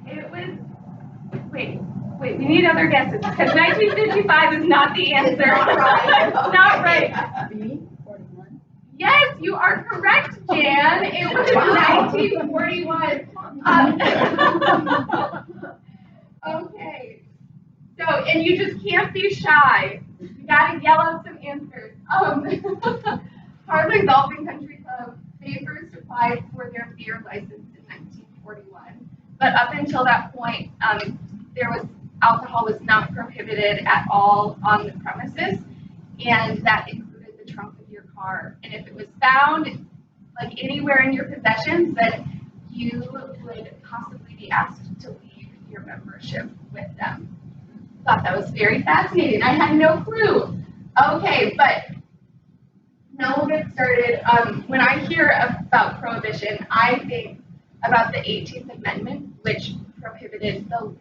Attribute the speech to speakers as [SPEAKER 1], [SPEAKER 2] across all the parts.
[SPEAKER 1] It was, wait, we need other guesses, because 1955 is not the answer.
[SPEAKER 2] It's not right.
[SPEAKER 1] It's not right.
[SPEAKER 2] B, 41.
[SPEAKER 1] Yes, you are correct, Jan. It was 1941. Okay. So, and you just can't be shy. You gotta yell out some answers. Harlan Golfing Country Club, they first applied for their beer license in 1941. But up until that point, alcohol was not prohibited at all on the premises, and that included the trunk of your car. And if it was found like anywhere in your possessions, then you would possibly be asked to leave your membership with them. Thought that was very fascinating. I had no clue. Okay, but now we'll get started. When I hear about prohibition, I think about the 18th Amendment, which prohibited the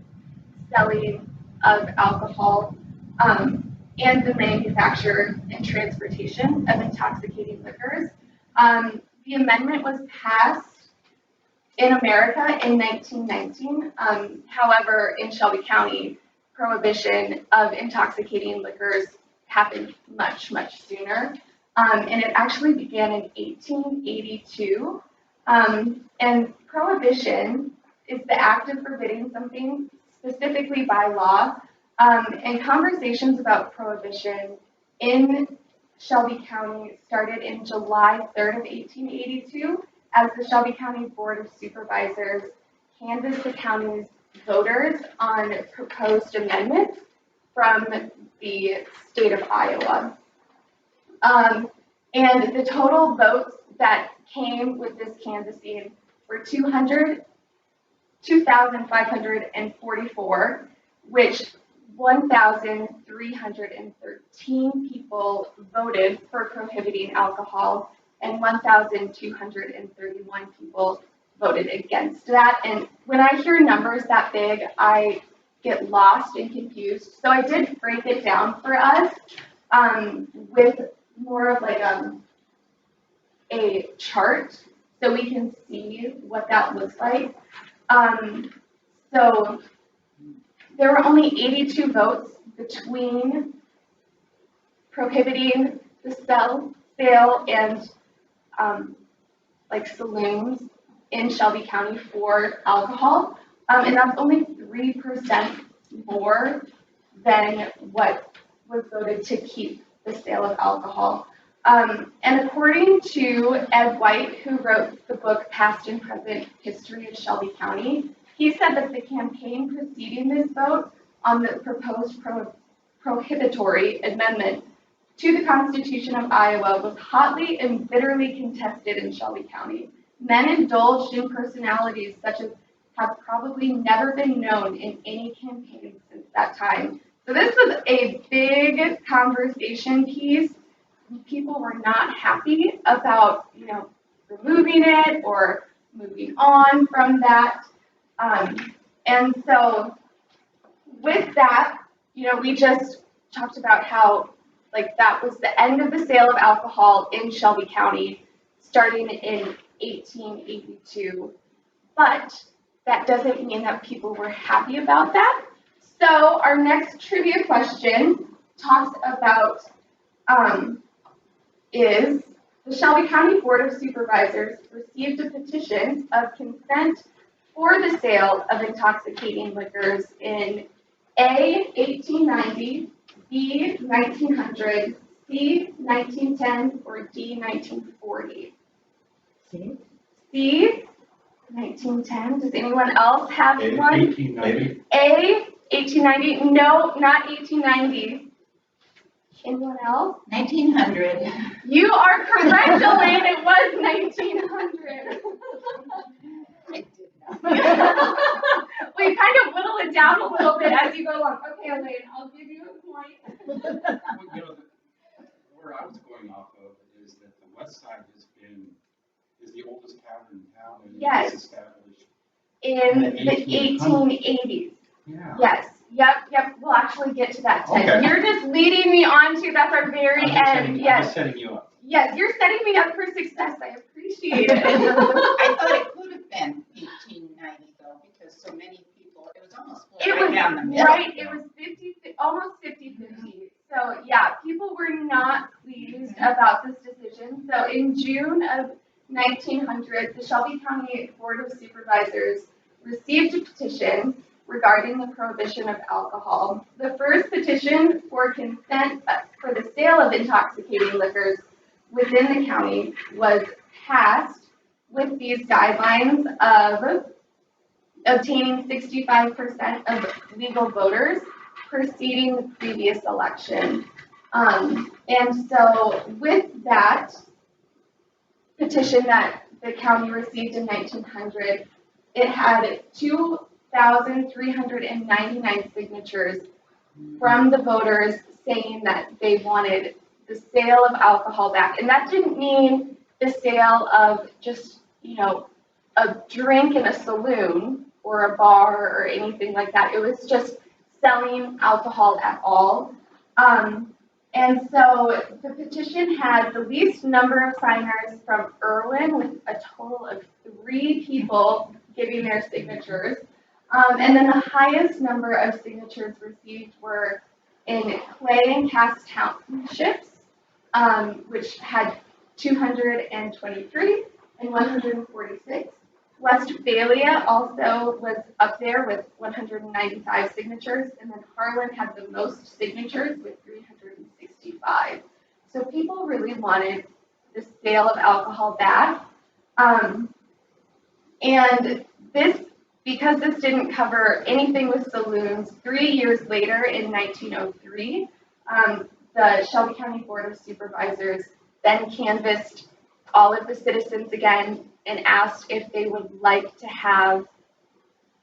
[SPEAKER 1] selling of alcohol and the manufacture and transportation of intoxicating liquors. The amendment was passed in America in 1919. However, in Shelby County, prohibition of intoxicating liquors happened much, much sooner. And it actually began in 1882. And prohibition is the act of forbidding something specifically by law. And conversations about prohibition in Shelby County started in July 3rd of 1882 as the Shelby County Board of Supervisors canvassed the county's voters on proposed amendments from the state of Iowa. And the total votes that came with this canvassing were 2,544, which 1,313 people voted for prohibiting alcohol, and 1,231 people voted against that. And when I hear numbers that big, I get lost and confused. So I did break it down for us with more of like a chart so we can see what that looks like. So there were only 82 votes between prohibiting the sale and like saloons in Shelby County for alcohol, and that's only 3% more than what was voted to keep the sale of alcohol. And according to Ed White, who wrote the book Past and Present History of Shelby County, he said that the campaign preceding this vote on the proposed prohibitory amendment to the Constitution of Iowa was hotly and bitterly contested in Shelby County. Men indulged in personalities such as have probably never been known in any campaign since that time. So this was a big conversation piece. People were not happy about, removing it or moving on from that. And so with that, we just talked about how that was the end of the sale of alcohol in Shelby County starting in 1882. But that doesn't mean that people were happy about that. So our next trivia question talks about is the Shelby County Board of Supervisors received a petition of consent for the sale of intoxicating liquors in A, 1890, B, 1900, C, 1910, or D, 1940?
[SPEAKER 2] C?
[SPEAKER 1] C, 1910. Does anyone else have one?
[SPEAKER 3] 1890.
[SPEAKER 1] A, 1890. No, not 1890. Anyone else?
[SPEAKER 2] 1900.
[SPEAKER 1] You are correct, Elaine. It was 1900.
[SPEAKER 2] I did not.
[SPEAKER 1] We kind of whittle it down a little bit as you go along. Okay, Elaine, I'll give you a point.
[SPEAKER 3] Where I was going off of is that the west side is the oldest tavern in town, and
[SPEAKER 1] Yes.
[SPEAKER 3] it was established
[SPEAKER 1] In the 1880s.
[SPEAKER 3] Yeah.
[SPEAKER 1] Yes. Yep. We'll actually get to that, Ted.
[SPEAKER 3] Okay.
[SPEAKER 1] You're just leading me on to, that's our very end.
[SPEAKER 3] I'm
[SPEAKER 1] Yes.
[SPEAKER 3] just setting you up.
[SPEAKER 1] Yes, you're setting me up for success. I appreciate it.
[SPEAKER 2] I thought it could have been 1890 though, because so many
[SPEAKER 1] It
[SPEAKER 2] Right
[SPEAKER 1] was
[SPEAKER 2] down the middle.
[SPEAKER 1] right, it was 50, almost 50-50. So yeah, people were not pleased about this decision. So in June of 1900, the Shelby County Board of Supervisors received a petition regarding the prohibition of alcohol. The first petition for consent for the sale of intoxicating liquors within the county was passed with these guidelines of obtaining 65% of legal voters preceding the previous election. And so with that petition that the county received in 1900, it had 2,399 signatures from the voters saying that they wanted the sale of alcohol back. And that didn't mean the sale of just, a drink in a saloon or a bar or anything like that. It was just selling alcohol at all. And so the petition had the least number of signers from Irwin, with a total of 3 people giving their signatures. And then the highest number of signatures received were in Clay and Cass townships, which had 223 and 146. Westphalia also was up there with 195 signatures, and then Harlan had the most signatures with 365. So people really wanted the sale of alcohol back. And because this didn't cover anything with saloons, 3 years later in 1903, the Shelby County Board of Supervisors then canvassed all of the citizens again and asked if they would like to have,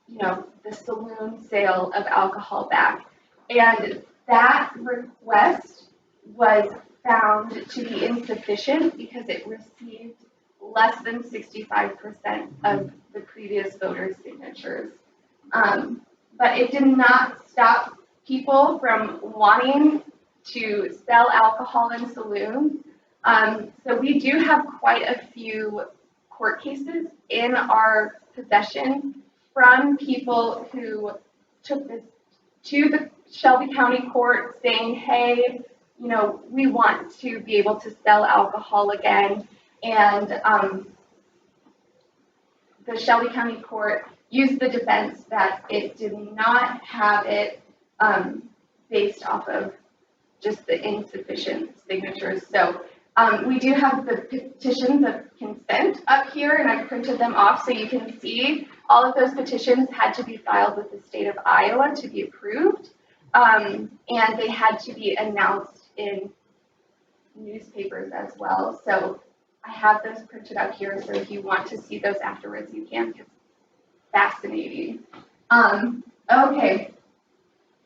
[SPEAKER 1] the saloon sale of alcohol back. And that request was found to be insufficient because it received less than 65% of the previous voters' signatures. But it did not stop people from wanting to sell alcohol in saloons. So we do have quite a few court cases in our possession from people who took this to the Shelby County Court saying, hey, we want to be able to sell alcohol again. And the Shelby County Court used the defense that it did not have it based off of just the insufficient signatures. So we do have the petitions of consent up here, and I printed them off so you can see all of those petitions had to be filed with the state of Iowa to be approved, and they had to be announced in newspapers as well. So I have those printed up here, so if you want to see those afterwards, you can. It's fascinating. Okay,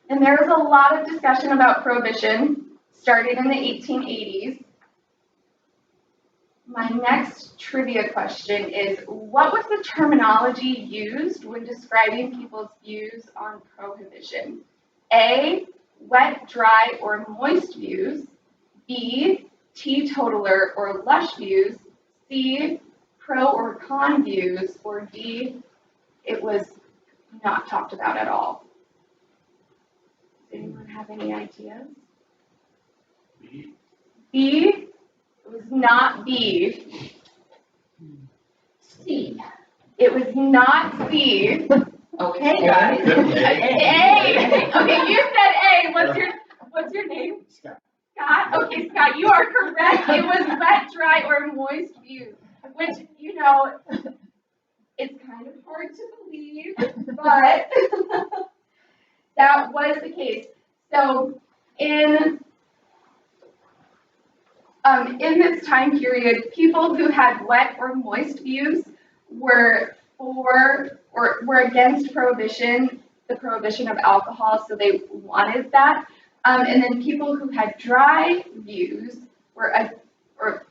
[SPEAKER 1] and there was a lot of discussion about prohibition, started in the 1880s. My next trivia question is, what was the terminology used when describing people's views on prohibition? A, wet, dry, or moist views. B, teetotaler or lush views. C, pro or con views. Or D, it was not talked about at all. Does anyone have any ideas?
[SPEAKER 3] B.
[SPEAKER 1] B, it was not B.
[SPEAKER 2] C.
[SPEAKER 1] It was not C.
[SPEAKER 2] Okay, guys.
[SPEAKER 1] A. Okay, you said A. What's your name?
[SPEAKER 3] Scott.
[SPEAKER 1] Scott? Okay, Scott, you are correct. It was wet, dry, or moist views, which, it's kind of hard to believe, but that was the case. So in this time period, people who had wet or moist views were for or were against prohibition, the prohibition of alcohol, so they wanted that. And then people who had dry views were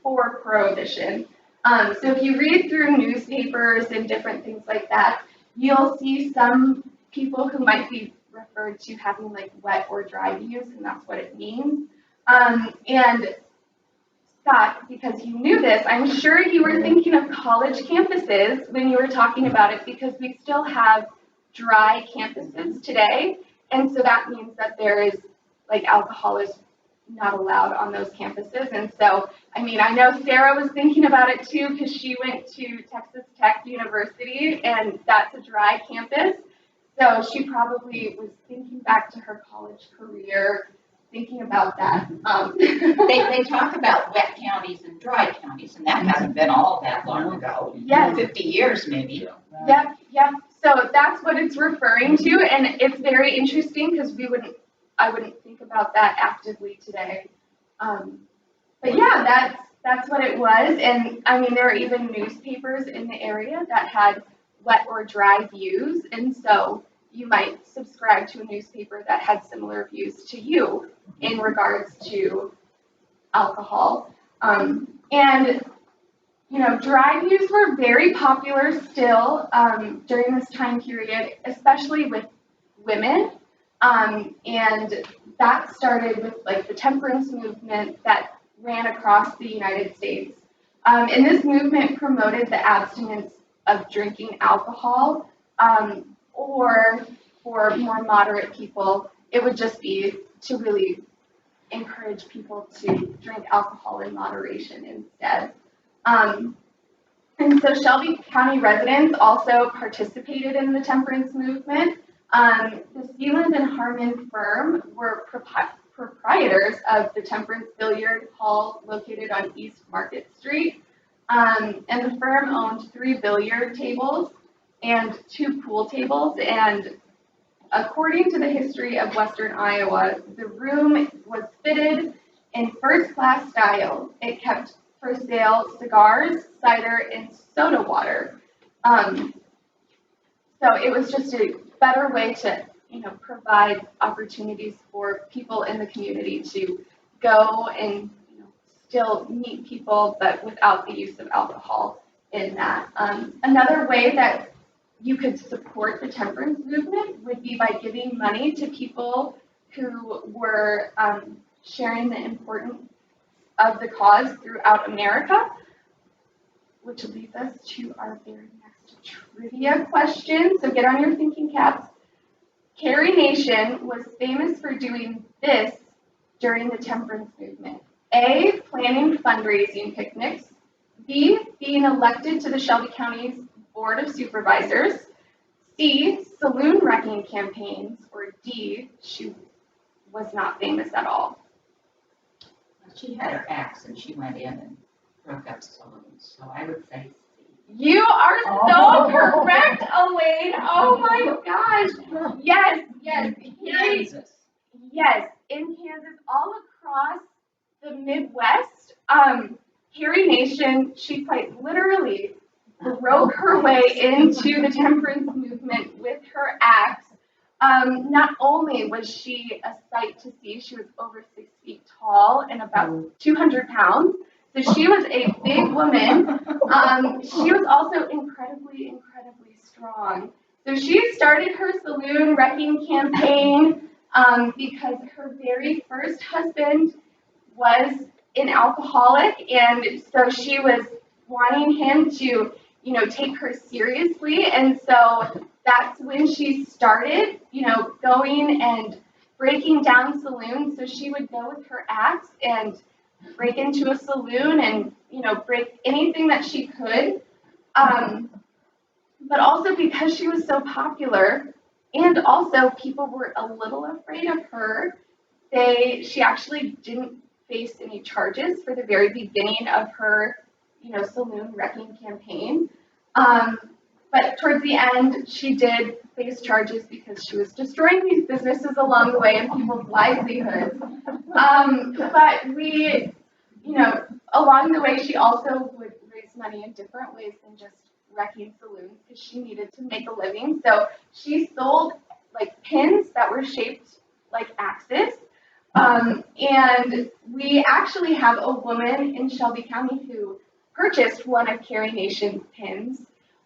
[SPEAKER 1] for prohibition. So if you read through newspapers and different things like that, you'll see some people who might be referred to having like wet or dry views, and that's what it means. And Scott, because you knew this, I'm sure you were thinking of college campuses when you were talking about it, because we still have dry campuses today. And so that means that there is, like, alcohol is not allowed on those campuses. And so, I mean, I know Sarah was thinking about it too, because she went to Texas Tech University, and that's a dry campus. So she probably was thinking back to her college career, thinking about that.
[SPEAKER 2] They talk about wet counties and dry counties, and that hasn't been all that long ago.
[SPEAKER 1] Yes.
[SPEAKER 2] 50 years maybe.
[SPEAKER 1] Yep. So that's what it's referring to, and it's very interesting because I wouldn't think about that actively today. But yeah, that's what it was, and I mean, there are even newspapers in the area that had wet or dry views, and so you might subscribe to a newspaper that had similar views to you in regards to alcohol. And you know, dry views were very popular still during this time period, especially with women. And that started with like the temperance movement that ran across the United States. And this movement promoted the abstinence of drinking alcohol, or for more moderate people, it would just be to really encourage people to drink alcohol in moderation instead. And so Shelby County residents also participated in the temperance movement. The Sealand and Harmon firm were proprietors of the Temperance Billiard Hall located on East Market Street. And the firm owned 3 billiard tables and 2 pool tables. And according to the history of Western Iowa, the room was fitted in first-class style. It kept for sale cigars, cider, and soda water. So it was just a better way to, you know, provide opportunities for people in the community to go and, you know, still meet people, but without the use of alcohol in that. Another way that you could support the temperance movement would be by giving money to people who were sharing the importance of the cause throughout America, which leads us to our very next trivia question. So get on your thinking caps. Carrie Nation was famous for doing this during the temperance movement. A, planning fundraising picnics. B, being elected to the Shelby County's Board of Supervisors. C, saloon wrecking campaigns. Or D, she was not famous at all.
[SPEAKER 2] She had her axe and she went in and broke up saloons, so I would say C.
[SPEAKER 1] You are so correct, Elaine. Oh my gosh. Yes.
[SPEAKER 2] Kansas.
[SPEAKER 1] Yes, in Kansas, all across the Midwest. Carrie Nation, she quite literally broke her way into the temperance movement with her axe. Not only was she a sight to see, she was over 6 feet tall and about 200 pounds. So she was a big woman. She was also incredibly strong. So she started her saloon wrecking campaign because her very first husband was an alcoholic, and so she was wanting him to, you know, take her seriously, and so that's when she started, you know, going and breaking down saloons. So she would go with her axe and break into a saloon and, you know, break anything that she could. But also because she was so popular, and also people were a little afraid of her, she actually didn't face any charges for the very beginning of her, you know, saloon wrecking campaign. But towards the end, she did face charges because she was destroying these businesses along the way and people's livelihoods. But you know, along the way, she also would raise money in different ways than just wrecking saloons because she needed to make a living. So she sold like pins that were shaped like axes. And we actually have a woman in Shelby County who purchased one of Carrie Nation's pins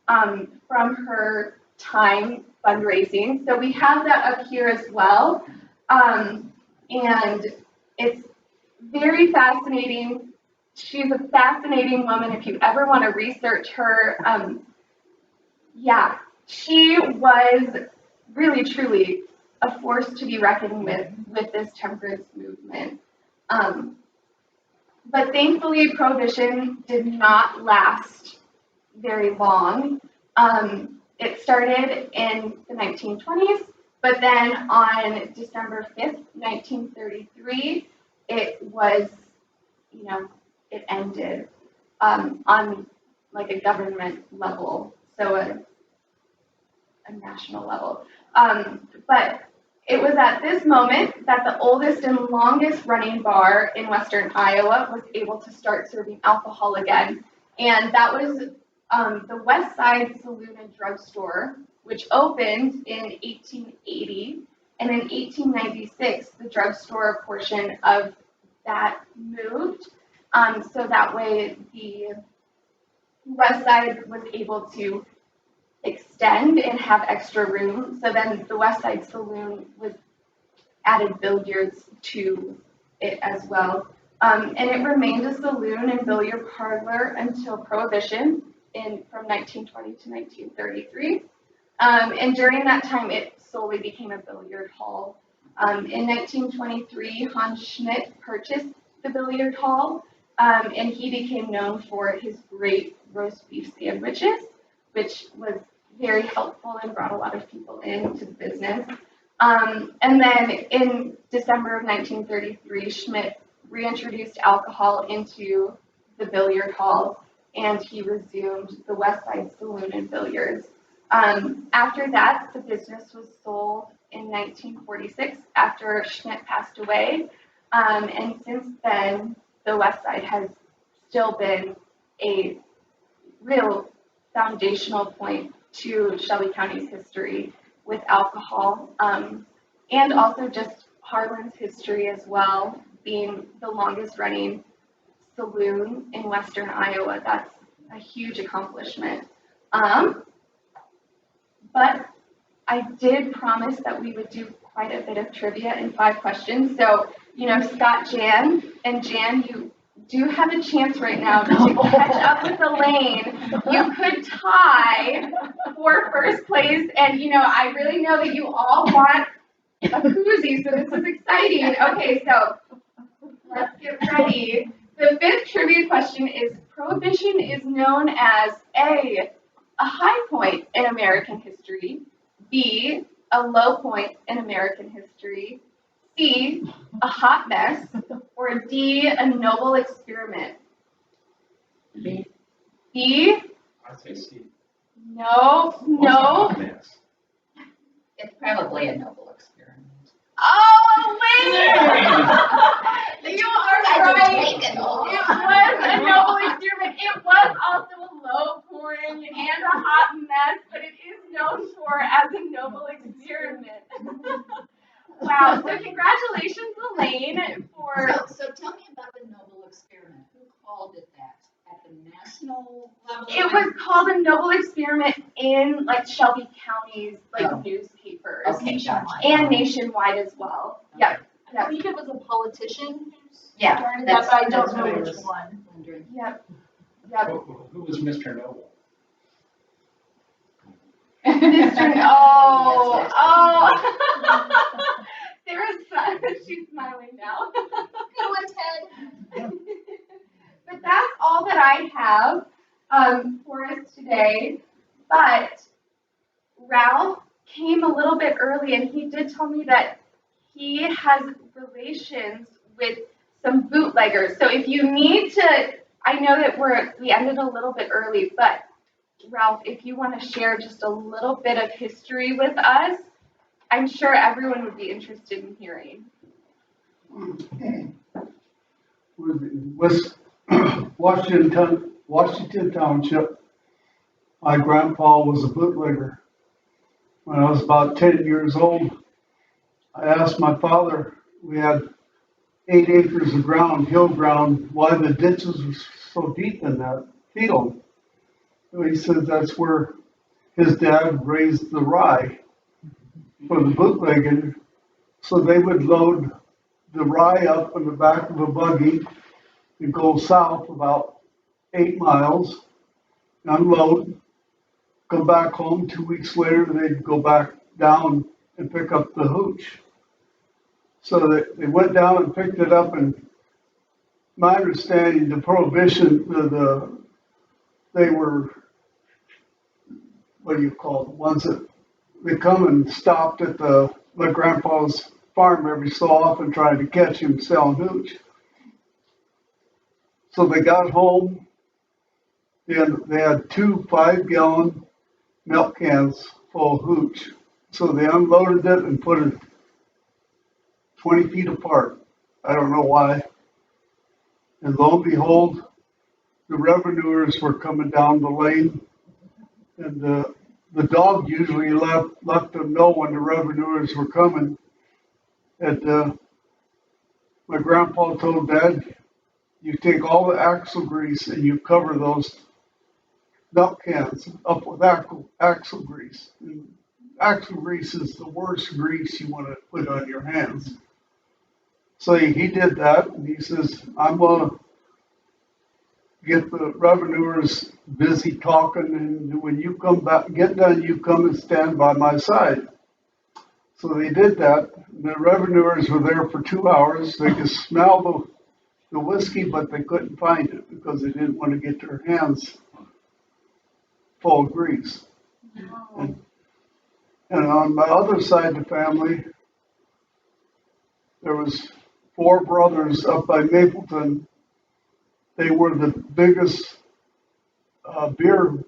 [SPEAKER 1] from her time fundraising. So we have that up here as well. And it's very fascinating. She's a fascinating woman if you ever want to research her. Yeah, she was really truly a force to be reckoned with this temperance movement. But thankfully, prohibition did not last very long. It started in the 1920s, but then on December 5th, 1933, it was, it ended on like a government level, so a national level. But it was at this moment that the oldest and longest running bar in Western Iowa was able to start serving alcohol again. And that was the West Side Saloon and Drugstore, which opened in 1880. And in 1896, the drugstore portion of that moved. So that way the West Side was able to extend and have extra room. So then the West Side Saloon was added billiards to it as well. And it remained a saloon and billiard parlor until Prohibition from 1920 to 1933. And during that time, it solely became a billiard hall. In 1923, Hans Schmidt purchased the billiard hall, and he became known for his great roast beef sandwiches, which was very helpful and brought a lot of people into the business. And then in December of 1933, Schmidt reintroduced alcohol into the billiard hall, and he resumed the West Side Saloon and Billiards. After that, the business was sold in 1946 after Schmidt passed away, and since then, the West Side has still been a real foundational point to Shelby County's history with alcohol, and also just Harlan's history as well, being the longest running saloon in Western Iowa. That's a huge accomplishment. But I did promise that we would do quite a bit of trivia in 5 questions. So, Scott, Jan, you do have a chance right now to catch up with Elaine. You could tie for first place, and I really know that you all want a koozie, so this is exciting. Okay, so let's get ready. The 5th trivia question is: Prohibition is known as A, a high point in American history, B, a low point in American history, C, a hot mess, or D, a noble experiment?
[SPEAKER 2] B.
[SPEAKER 1] B?
[SPEAKER 3] I'd say C.
[SPEAKER 1] No.
[SPEAKER 3] Yes.
[SPEAKER 2] It's probably a noble experiment.
[SPEAKER 1] Oh, wait! You are right.
[SPEAKER 2] It
[SPEAKER 1] It was a noble experiment. It was also a low point and a hot mess, but it is known as a noble experiment. Wow, so congratulations, Elaine, for...
[SPEAKER 2] So tell me about the noble experiment. Who called it that? At the national level?
[SPEAKER 1] It was called a noble experiment in Shelby County's newspapers.
[SPEAKER 2] Okay, gotcha.
[SPEAKER 1] And nationwide as well.
[SPEAKER 2] Okay.
[SPEAKER 1] Yep.
[SPEAKER 4] I think it was a politician who
[SPEAKER 2] Yeah,
[SPEAKER 4] started that, but I don't
[SPEAKER 2] that's
[SPEAKER 4] know
[SPEAKER 2] what I
[SPEAKER 4] which
[SPEAKER 2] was
[SPEAKER 4] one.
[SPEAKER 2] wondering.
[SPEAKER 1] Yep.
[SPEAKER 3] Who was Mr. Noble?
[SPEAKER 1] Sarah's she's smiling now.
[SPEAKER 4] Good one, Ted.
[SPEAKER 1] But that's all that I have for us today. But Ralph came a little bit early, and he did tell me that he has relations with some bootleggers. So if you need to, I know that we ended a little bit early, but Ralph, if you want to share just a little bit of history with us, I'm sure everyone would be interested in hearing.
[SPEAKER 5] West Washington Township, my grandpa was a bootlegger. When I was about 10 years old, I asked my father, we had 8 acres of ground, hill ground, why the ditches were so deep in that field. So he said that's where his dad raised the rye for the bootlegging. So they would load the rye up in the back of a buggy and go south about 8 miles, unload, come back home. 2 weeks later, they'd go back down and pick up the hooch. So they went down and picked it up, and my understanding, the prohibition, they were, what do you call it, the ones that, they come and stopped at my grandpa's farm every so often trying to catch him selling hooch. So they got home, and they had 2 5-gallon milk cans full of hooch. So they unloaded it and put it 20 feet apart. I don't know why. And lo and behold, the revenuers were coming down the lane, and the dog usually let them know when the revenuers were coming. And my grandpa told Dad, you take all the axle grease and you cover those milk cans up with axle grease. And axle grease is the worst grease you want to put on your hands. So he did that, and he says, I'm going to get the revenuers busy talking, and when you come back, get done, you come and stand by my side. So they did that. The revenuers were there for 2 hours. They could smell the whiskey, but they couldn't find it because they didn't want to get their hands full of grease. And on my other side of the family, there was 4 brothers up by Mapleton. They were the biggest beer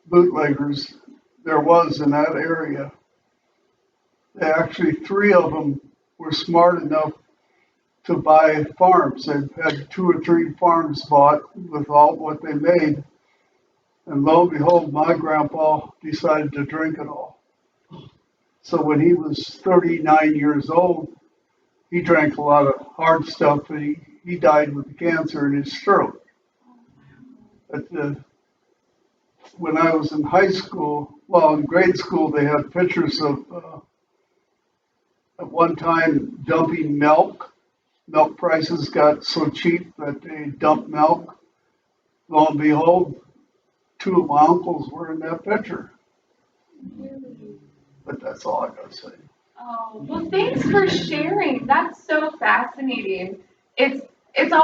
[SPEAKER 5] bootleggers there was in that area. They actually, 3 of them were smart enough to buy farms. They had 2 or 3 farms bought with all what they made. And lo and behold, my grandpa decided to drink it all. So when he was 39 years old, he drank a lot of hard stuff, and he died with cancer in his throat. But when I was in high school, well, in grade school, they had pictures of at one time dumping milk. Milk prices got so cheap that they dumped milk. Lo and behold, 2 of my uncles were in that picture. But that's all I gotta say.
[SPEAKER 1] Oh, well, thanks for sharing. That's so fascinating. It's all